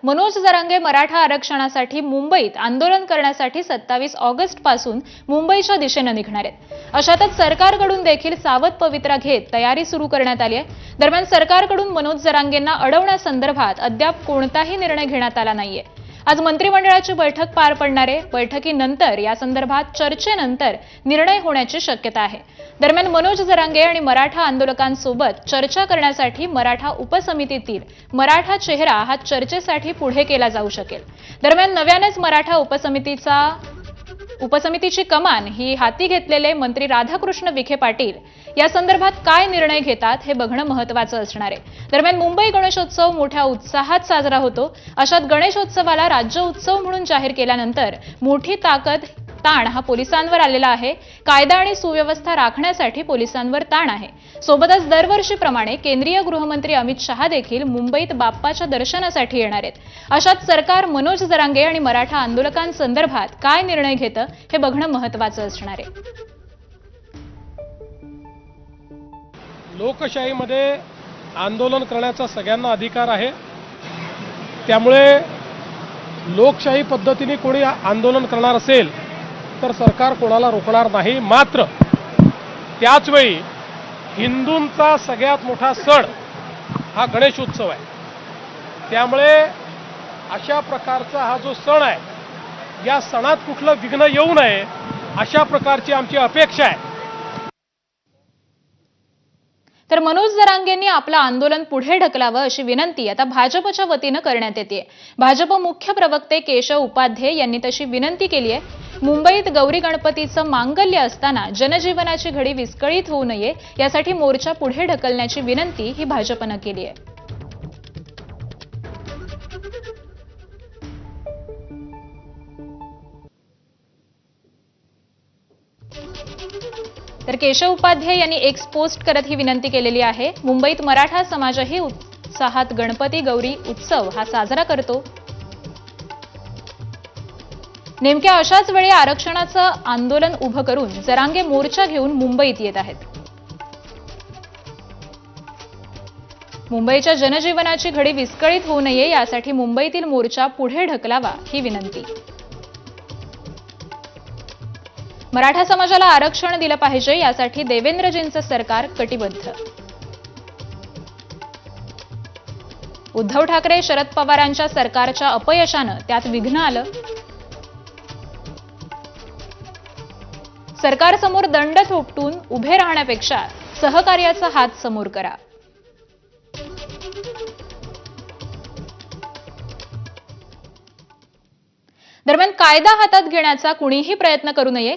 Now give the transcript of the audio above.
मनोज जरांगे मराठा आरक्षणासाठी मुंबईत आंदोलन करण्यासाठी 27 ऑगस्ट पासून मुंबईच्या दिशेने निघणार आहेत। अशातच सरकारकडून देखील सावध पवित्रा घेत तयारी सुरू करण्यात आली आहे। दरम्यान सरकारकडून मनोज जरांगेंना अडवण्यासंदर्भात अद्याप कोणताही निर्णय घेण्यात आला नाहीये। आज मंत्रिमंडळाची बैठक पार पडणार आहे। बैठकीनंतर या संदर्भात चर्चेनंतर निर्णय होण्याची शक्यता आहे। दरम्यान मनोज जरांगे आणि मराठा आंदोलकांसोबत चर्चा करण्यासाठी मराठा उपसमितीतील मराठा चेहरा हा चर्चेसाठी पुढे केला जाऊ शकेल। दरम्यान नव्यानेच मराठा उपसमितीची कमान ही हाती घेतलेले मंत्री राधाकृष्ण विखे पाटील या संदर्भात काय निर्णय घेतात हे बघणं महत्त्वाचं असणार आहे। दरम्यान मुंबई गणेशोत्सव मोठ्या उत्साहात साजरा होतो। अशात गणेशोत्सवाला राज्य उत्सव म्हणून जाहीर केल्यानंतर मोठी ताण हा पोलिसांवर आलेला आहे। कायदा आणि सुव्यवस्था राखण्यासाठी पोलिसांवर ताण आहे। सोबतच दरवर्षीप्रमाणे केंद्रीय गृहमंत्री अमित शहा देखील मुंबईत बाप्पाच्या दर्शनासाठी येणार आहेत। अशात सरकार मनोज जरांगे आणि मराठा आंदोलकांसंदर्भात काय निर्णय घेतं हे बघणं महत्त्वाचं असणार आहे। लोकशाहीमध्ये आंदोलन करण्याचा सगळ्यांना अधिकार आहे। त्यामुळे लोकशाही पद्धतीने कोणी आंदोलन करणार असेल तर सरकार कोणाला रोखणार नाही। मात्र त्याच वेळी हिंदूंचा सगळ्यात मोठा सण हा गणेशोत्सव आहे। त्यामुळे अशा प्रकारचा हा जो सण आहे या सणात कुठलं विघ्न येऊ नये अशा प्रकारची आमची अपेक्षा आहे। तर मनोज जरांगेंनी आपलं आंदोलन पुढे ढकलावं अशी विनंती आता भाजपच्या वतीनं करण्यात येते। भाजप मुख्य प्रवक्ते केशव उपाध्ये यांनी तशी विनंती केली आहे। मुंबईत गौरी गणपतीचं मांगल्य असताना जनजीवनाची घडी विस्कळीत होऊ नये यासाठी मोर्चा पुढे ढकलण्याची विनंती ही भाजपनं केली आहे। तर केशव उपाध्ये यांनी एक्स पोस्ट करत ही विनंती केलेली आहे। मुंबईत मराठा समाजही उत्साहात गणपती गौरी उत्सव हा साजरा करतो। नेमक्या अशाच वेळी आरक्षणाचं आंदोलन उभं करून जरांगे मोर्चा घेऊन मुंबईत येत आहेत। मुंबईच्या जनजीवनाची घडी विस्कळीत होऊ नये यासाठी मुंबईतील मोर्चा पुढे ढकलावा ही विनंती। मराठा समाजाला आरक्षण दिलं पाहिजे यासाठी देवेंद्रजींचं सरकार कटिबद्ध। उद्धव ठाकरे शरद पवारांच्या सरकारच्या अपयशानं त्यात विघ्न आलं। सरकारसमोर दंड थोपटून उभे राहण्यापेक्षा सहकार्याचा हात समोर करा। दरम्यान कायदा हातात घेण्याचा कुणीही प्रयत्न करू नये